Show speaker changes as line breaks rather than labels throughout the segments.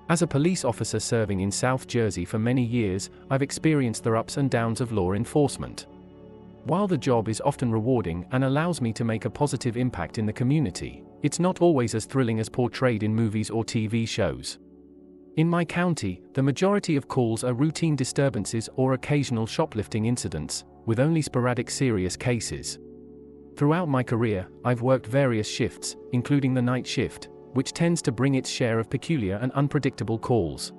As a police officer serving in South Jersey for many years, I've experienced the ups and downs of law enforcement. While the job is often rewarding and allows me to make a positive impact in the community, it's not always as thrilling as portrayed in movies or TV shows. In my county, the majority of calls are routine disturbances or occasional shoplifting incidents, with only sporadic serious cases. Throughout my career, I've worked various shifts, including the night shift, which tends to bring its share of peculiar and unpredictable calls.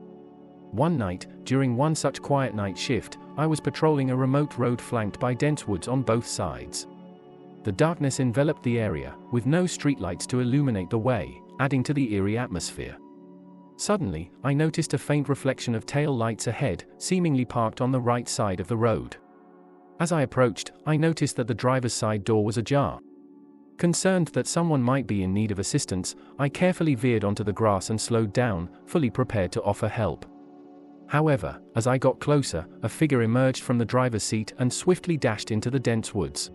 One night, during one such quiet night shift, I was patrolling a remote road flanked by dense woods on both sides. The darkness enveloped the area, with no streetlights to illuminate the way, adding to the eerie atmosphere. Suddenly, I noticed a faint reflection of tail lights ahead, seemingly parked on the right side of the road. As I approached, I noticed that the driver's side door was ajar. Concerned that someone might be in need of assistance, I carefully veered onto the grass and slowed down, fully prepared to offer help. However, as I got closer, a figure emerged from the driver's seat and swiftly dashed into the dense woods.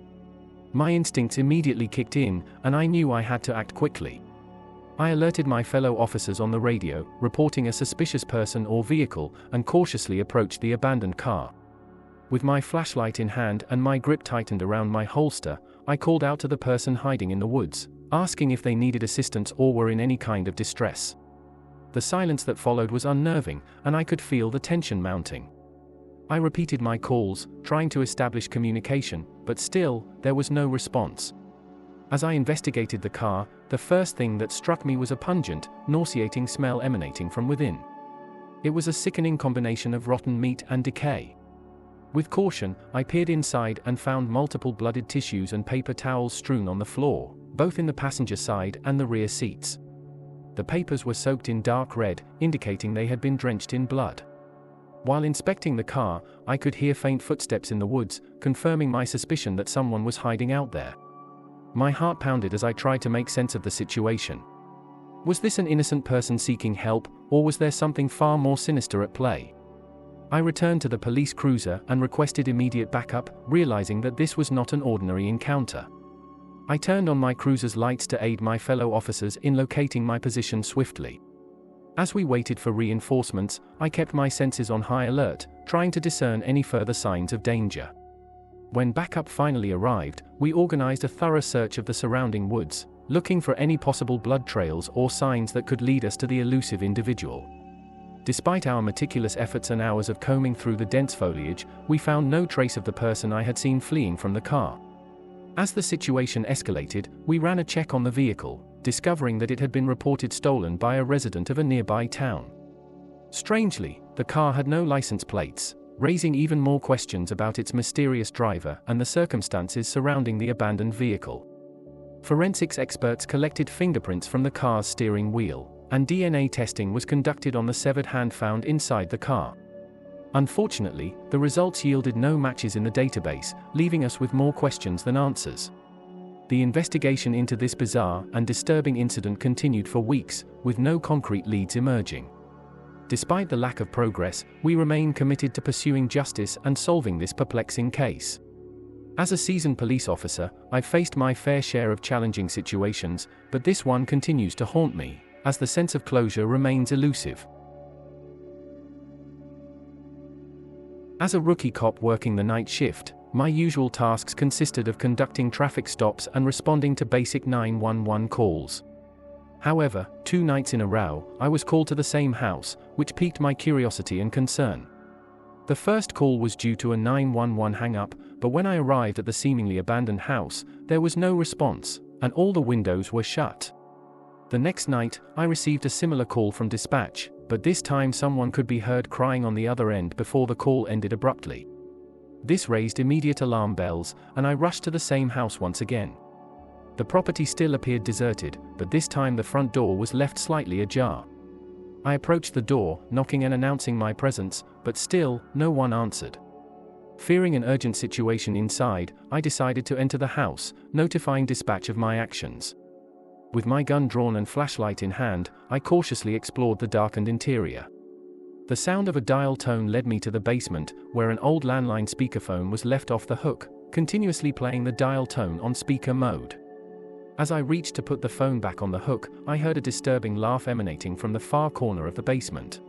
My instincts immediately kicked in, and I knew I had to act quickly. I alerted my fellow officers on the radio, reporting a suspicious person or vehicle, and cautiously approached the abandoned car. With my flashlight in hand and my grip tightened around my holster, I called out to the person hiding in the woods, asking if they needed assistance or were in any kind of distress. The silence that followed was unnerving, and I could feel the tension mounting. I repeated my calls, trying to establish communication, but still, there was no response. As I investigated the car, the first thing that struck me was a pungent, nauseating smell emanating from within. It was a sickening combination of rotten meat and decay. With caution, I peered inside and found multiple blooded tissues and paper towels strewn on the floor, both in the passenger side and the rear seats. The papers were soaked in dark red, indicating they had been drenched in blood. While inspecting the car, I could hear faint footsteps in the woods, confirming my suspicion that someone was hiding out there. My heart pounded as I tried to make sense of the situation. Was this an innocent person seeking help, or was there something far more sinister at play? I returned to the police cruiser and requested immediate backup, realizing that this was not an ordinary encounter. I turned on my cruiser's lights to aid my fellow officers in locating my position swiftly. As we waited for reinforcements, I kept my senses on high alert, trying to discern any further signs of danger. When backup finally arrived, we organized a thorough search of the surrounding woods, looking for any possible blood trails or signs that could lead us to the elusive individual. Despite our meticulous efforts and hours of combing through the dense foliage, we found no trace of the person I had seen fleeing from the car. As the situation escalated, we ran a check on the vehicle, discovering that it had been reported stolen by a resident of a nearby town. Strangely, the car had no license plates, raising even more questions about its mysterious driver and the circumstances surrounding the abandoned vehicle. Forensics experts collected fingerprints from the car's steering wheel, and DNA testing was conducted on the severed hand found inside the car. Unfortunately, the results yielded no matches in the database, leaving us with more questions than answers. The investigation into this bizarre and disturbing incident continued for weeks, with no concrete leads emerging. Despite the lack of progress, we remain committed to pursuing justice and solving this perplexing case. As a seasoned police officer, I've faced my fair share of challenging situations, but this one continues to haunt me, as the sense of closure remains elusive. As a rookie cop working the night shift, my usual tasks consisted of conducting traffic stops and responding to basic 911 calls. However, 2 nights in a row, I was called to the same house, which piqued my curiosity and concern. The first call was due to a 911 hang-up, but when I arrived at the seemingly abandoned house, there was no response, and all the windows were shut. The next night, I received a similar call from dispatch, but this time someone could be heard crying on the other end before the call ended abruptly. This raised immediate alarm bells, and I rushed to the same house once again. The property still appeared deserted, but this time the front door was left slightly ajar. I approached the door, knocking and announcing my presence, but still, no one answered. Fearing an urgent situation inside, I decided to enter the house, notifying dispatch of my actions. With my gun drawn and flashlight in hand, I cautiously explored the darkened interior. The sound of a dial tone led me to the basement, where an old landline speakerphone was left off the hook, continuously playing the dial tone on speaker mode. As I reached to put the phone back on the hook, I heard a disturbing laugh emanating from the far corner of the basement.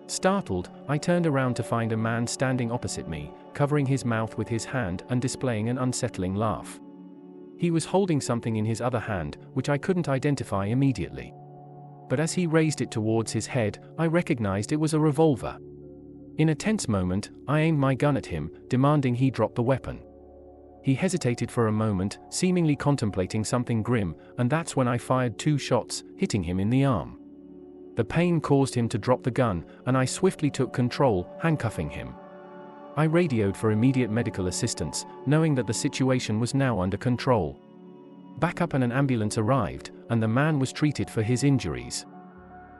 Startled, I turned around to find a man standing opposite me, covering his mouth with his hand and displaying an unsettling laugh. He was holding something in his other hand, which I couldn't identify immediately. But as he raised it towards his head, I recognized it was a revolver. In a tense moment, I aimed my gun at him, demanding he drop the weapon. He hesitated for a moment, seemingly contemplating something grim, and that's when I fired 2 shots, hitting him in the arm. The pain caused him to drop the gun, and I swiftly took control, handcuffing him. I radioed for immediate medical assistance, knowing that the situation was now under control. Backup and an ambulance arrived, and the man was treated for his injuries.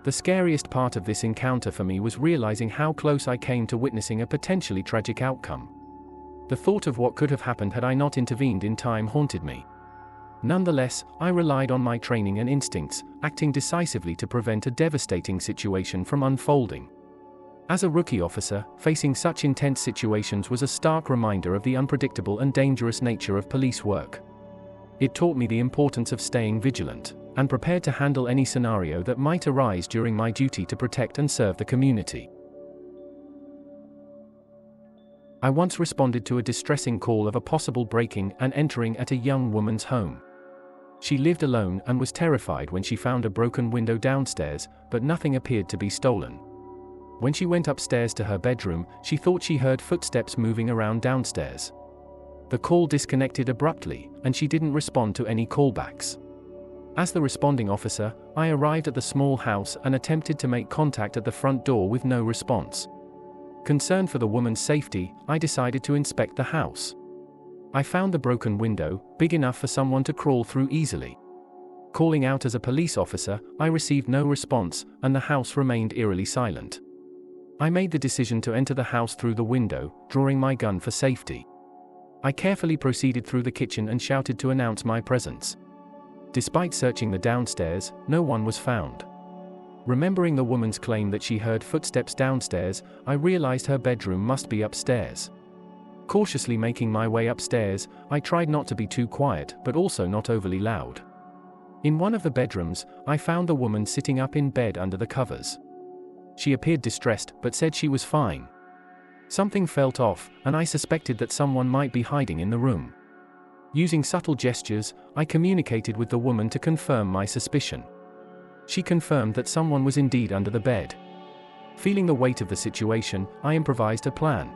The scariest part of this encounter for me was realizing how close I came to witnessing a potentially tragic outcome. The thought of what could have happened had I not intervened in time haunted me. Nonetheless, I relied on my training and instincts, acting decisively to prevent a devastating situation from unfolding. As a rookie officer, facing such intense situations was a stark reminder of the unpredictable and dangerous nature of police work. It taught me the importance of staying vigilant and prepared to handle any scenario that might arise during my duty to protect and serve the community. I once responded to a distressing call of a possible breaking and entering at a young woman's home. She lived alone and was terrified when she found a broken window downstairs, but nothing appeared to be stolen. When she went upstairs to her bedroom, she thought she heard footsteps moving around downstairs. The call disconnected abruptly, and she didn't respond to any callbacks. As the responding officer, I arrived at the small house and attempted to make contact at the front door with no response. Concerned for the woman's safety, I decided to inspect the house. I found the broken window, big enough for someone to crawl through easily. Calling out as a police officer, I received no response, and the house remained eerily silent. I made the decision to enter the house through the window, drawing my gun for safety. I carefully proceeded through the kitchen and shouted to announce my presence. Despite searching the downstairs, no one was found. Remembering the woman's claim that she heard footsteps downstairs, I realized her bedroom must be upstairs. Cautiously making my way upstairs, I tried not to be too quiet, but also not overly loud. In one of the bedrooms, I found the woman sitting up in bed under the covers. She appeared distressed, but said she was fine. Something felt off, and I suspected that someone might be hiding in the room. Using subtle gestures, I communicated with the woman to confirm my suspicion. She confirmed that someone was indeed under the bed. Feeling the weight of the situation, I improvised a plan.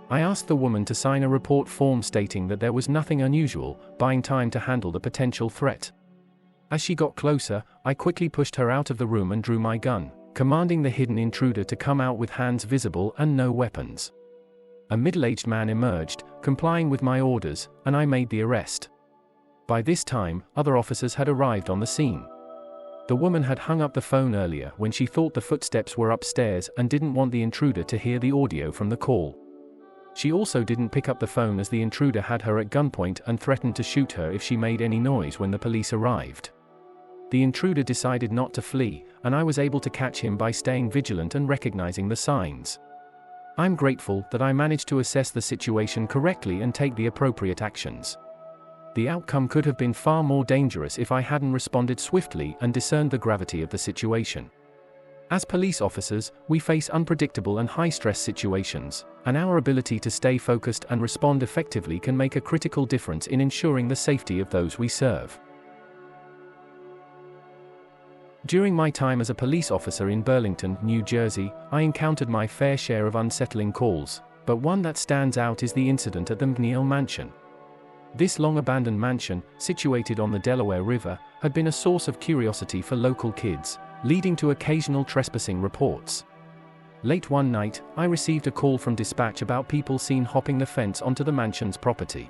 I asked the woman to sign a report form stating that there was nothing unusual, buying time to handle the potential threat. As she got closer, I quickly pushed her out of the room and drew my gun, commanding the hidden intruder to come out with hands visible and no weapons. A middle-aged man emerged, complying with my orders, and I made the arrest. By this time, other officers had arrived on the scene. The woman had hung up the phone earlier when she thought the footsteps were upstairs and didn't want the intruder to hear the audio from the call. She also didn't pick up the phone as the intruder had her at gunpoint and threatened to shoot her if she made any noise when the police arrived. The intruder decided not to flee, and I was able to catch him by staying vigilant and recognizing the signs. I'm grateful that I managed to assess the situation correctly and take the appropriate actions. The outcome could have been far more dangerous if I hadn't responded swiftly and discerned the gravity of the situation. As police officers, we face unpredictable and high-stress situations, and our ability to stay focused and respond effectively can make a critical difference in ensuring the safety of those we serve. During my time as a police officer in Burlington, New Jersey, I encountered my fair share of unsettling calls, but one that stands out is the incident at the McNeil Mansion. This long-abandoned mansion, situated on the Delaware River, had been a source of curiosity for local kids, leading to occasional trespassing reports. Late one night, I received a call from dispatch about people seen hopping the fence onto the mansion's property.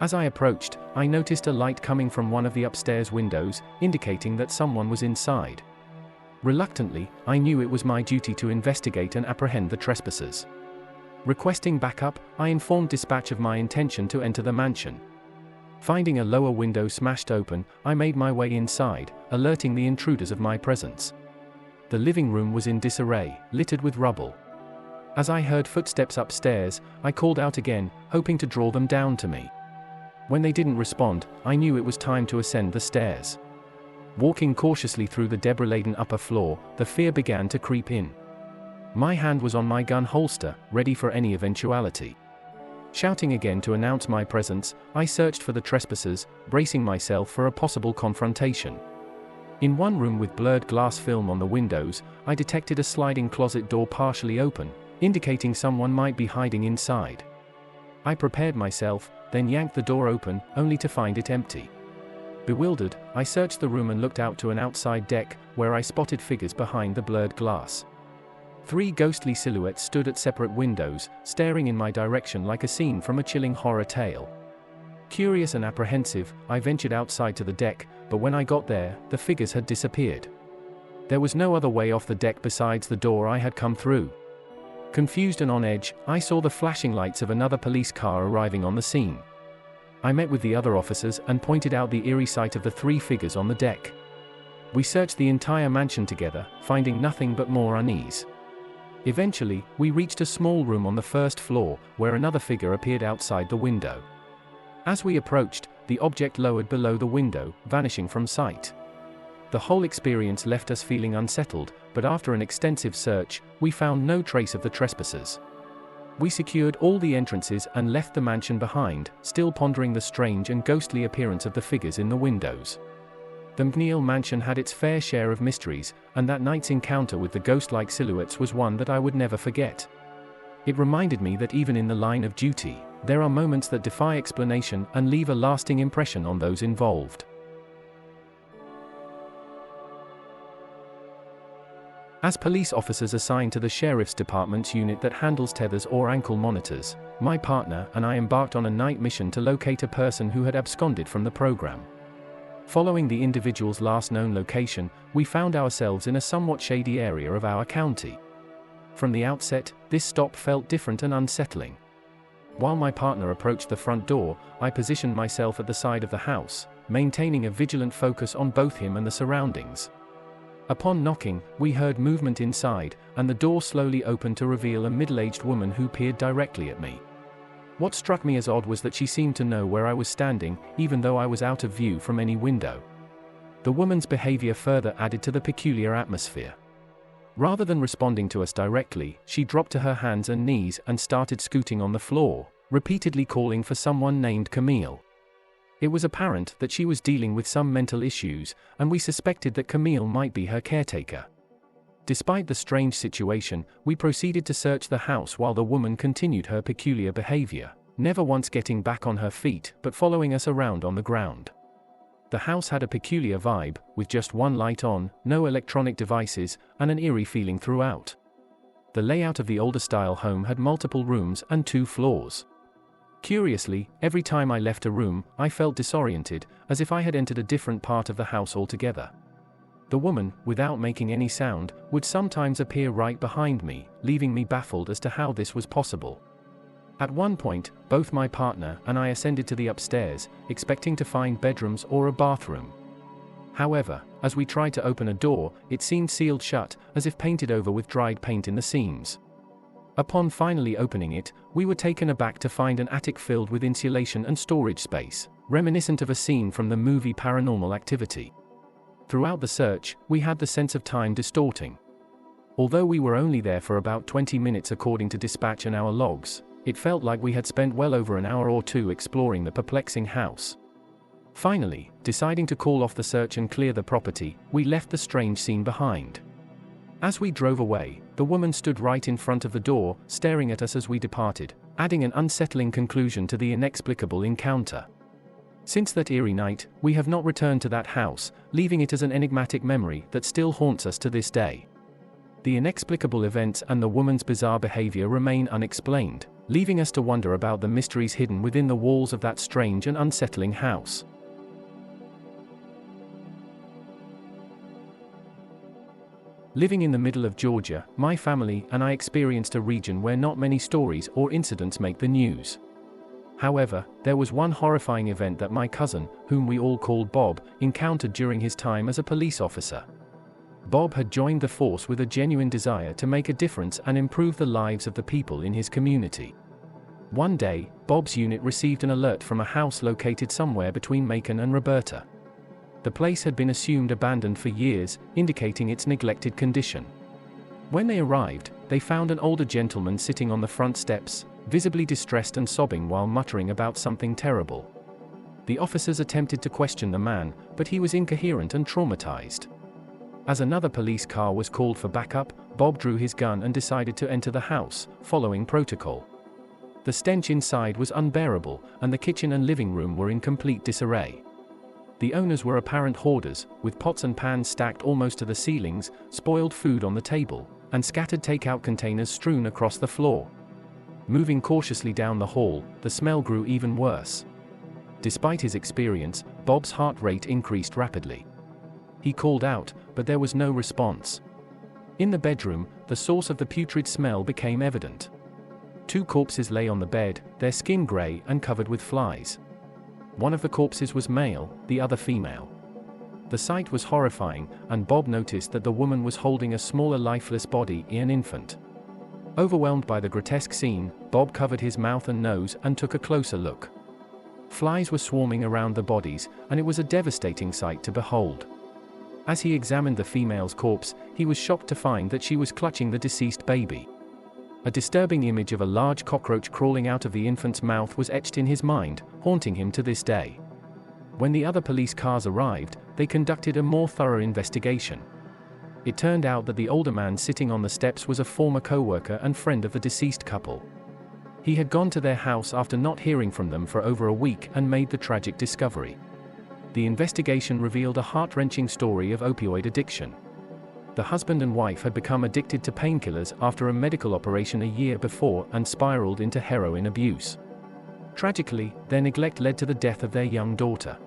As I approached, I noticed a light coming from one of the upstairs windows, indicating that someone was inside. Reluctantly, I knew it was my duty to investigate and apprehend the trespassers. Requesting backup, I informed dispatch of my intention to enter the mansion. Finding a lower window smashed open, I made my way inside, alerting the intruders of my presence. The living room was in disarray, littered with rubble. As I heard footsteps upstairs, I called out again, hoping to draw them down to me. When they didn't respond, I knew it was time to ascend the stairs. Walking cautiously through the debris-laden upper floor, the fear began to creep in. My hand was on my gun holster, ready for any eventuality. Shouting again to announce my presence, I searched for the trespassers, bracing myself for a possible confrontation. In one room with blurred glass film on the windows, I detected a sliding closet door partially open, indicating someone might be hiding inside. I prepared myself, then yanked the door open, only to find it empty. Bewildered, I searched the room and looked out to an outside deck, where I spotted figures behind the blurred glass. 3 ghostly silhouettes stood at separate windows, staring in my direction like a scene from a chilling horror tale. Curious and apprehensive, I ventured outside to the deck, but when I got there, the figures had disappeared. There was no other way off the deck besides the door I had come through. Confused and on edge, I saw the flashing lights of another police car arriving on the scene. I met with the other officers and pointed out the eerie sight of the 3 figures on the deck. We searched the entire mansion together, finding nothing but more unease. Eventually, we reached a small room on the first floor, where another figure appeared outside the window. As we approached, the object lowered below the window, vanishing from sight. The whole experience left us feeling unsettled, but after an extensive search, we found no trace of the trespassers. We secured all the entrances and left the mansion behind, still pondering the strange and ghostly appearance of the figures in the windows. The McNeil mansion had its fair share of mysteries, and that night's encounter with the ghost-like silhouettes was one that I would never forget. It reminded me that even in the line of duty, there are moments that defy explanation and leave a lasting impression on those involved. As police officers assigned to the Sheriff's Department's unit that handles tethers or ankle monitors, my partner and I embarked on a night mission to locate a person who had absconded from the program. Following the individual's last known location, we found ourselves in a somewhat shady area of our county. From the outset, this stop felt different and unsettling. While my partner approached the front door, I positioned myself at the side of the house, maintaining a vigilant focus on both him and the surroundings. Upon knocking, we heard movement inside, and the door slowly opened to reveal a middle-aged woman who peered directly at me. What struck me as odd was that she seemed to know where I was standing, even though I was out of view from any window. The woman's behavior further added to the peculiar atmosphere. Rather than responding to us directly, she dropped to her hands and knees and started scooting on the floor, repeatedly calling for someone named Camille. It was apparent that she was dealing with some mental issues, and we suspected that Camille might be her caretaker. Despite the strange situation, we proceeded to search the house while the woman continued her peculiar behavior, never once getting back on her feet but following us around on the ground. The house had a peculiar vibe, with just one light on, no electronic devices, and an eerie feeling throughout. The layout of the older-style home had multiple rooms and 2 floors. Curiously, every time I left a room, I felt disoriented, as if I had entered a different part of the house altogether. The woman, without making any sound, would sometimes appear right behind me, leaving me baffled as to how this was possible. At one point, both my partner and I ascended to the upstairs, expecting to find bedrooms or a bathroom. However, as we tried to open a door, it seemed sealed shut, as if painted over with dried paint in the seams. Upon finally opening it, we were taken aback to find an attic filled with insulation and storage space, reminiscent of a scene from the movie Paranormal Activity. Throughout the search, we had the sense of time distorting. Although we were only there for about 20 minutes according to dispatch and our logs, it felt like we had spent well over an hour or 2 exploring the perplexing house. Finally, deciding to call off the search and clear the property, we left the strange scene behind. As we drove away, the woman stood right in front of the door, staring at us as we departed, adding an unsettling conclusion to the inexplicable encounter. Since that eerie night, we have not returned to that house, leaving it as an enigmatic memory that still haunts us to this day. The inexplicable events and the woman's bizarre behavior remain unexplained, leaving us to wonder about the mysteries hidden within the walls of that strange and unsettling house. Living in the middle of Georgia, my family and I experienced a region where not many stories or incidents make the news. However, there was one horrifying event that my cousin, whom we all called Bob, encountered during his time as a police officer. Bob had joined the force with a genuine desire to make a difference and improve the lives of the people in his community. One day, Bob's unit received an alert from a house located somewhere between Macon and Roberta. The place had been assumed abandoned for years, indicating its neglected condition. When they arrived, they found an older gentleman sitting on the front steps, visibly distressed and sobbing while muttering about something terrible. The officers attempted to question the man, but he was incoherent and traumatized. As another police car was called for backup, Bob drew his gun and decided to enter the house, following protocol. The stench inside was unbearable, and the kitchen and living room were in complete disarray. The owners were apparent hoarders, with pots and pans stacked almost to the ceilings, spoiled food on the table, and scattered takeout containers strewn across the floor. Moving cautiously down the hall, the smell grew even worse. Despite his experience, Bob's heart rate increased rapidly. He called out, but there was no response. In the bedroom, the source of the putrid smell became evident. 2 corpses lay on the bed, their skin gray and covered with flies. One of the corpses was male, the other female. The sight was horrifying, and Bob noticed that the woman was holding a smaller lifeless body, an infant. Overwhelmed by the grotesque scene, Bob covered his mouth and nose and took a closer look. Flies were swarming around the bodies, and it was a devastating sight to behold. As he examined the female's corpse, he was shocked to find that she was clutching the deceased baby. A disturbing image of a large cockroach crawling out of the infant's mouth was etched in his mind, haunting him to this day. When the other police cars arrived, they conducted a more thorough investigation. It turned out that the older man sitting on the steps was a former co-worker and friend of the deceased couple. He had gone to their house after not hearing from them for over a week and made the tragic discovery. The investigation revealed a heart-wrenching story of opioid addiction. The husband and wife had become addicted to painkillers after a medical operation a year before and spiraled into heroin abuse. Tragically, their neglect led to the death of their young daughter.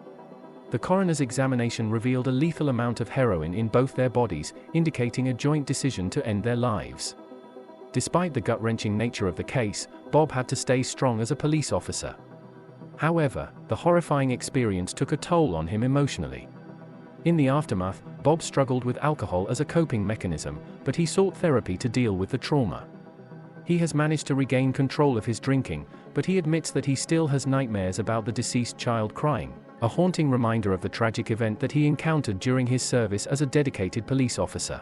The coroner's examination revealed a lethal amount of heroin in both their bodies, indicating a joint decision to end their lives. Despite the gut-wrenching nature of the case, Bob had to stay strong as a police officer. However, the horrifying experience took a toll on him emotionally. In the aftermath, Bob struggled with alcohol as a coping mechanism, but he sought therapy to deal with the trauma. He has managed to regain control of his drinking, but he admits that he still has nightmares about the deceased child crying, a haunting reminder of the tragic event that he encountered during his service as a dedicated police officer.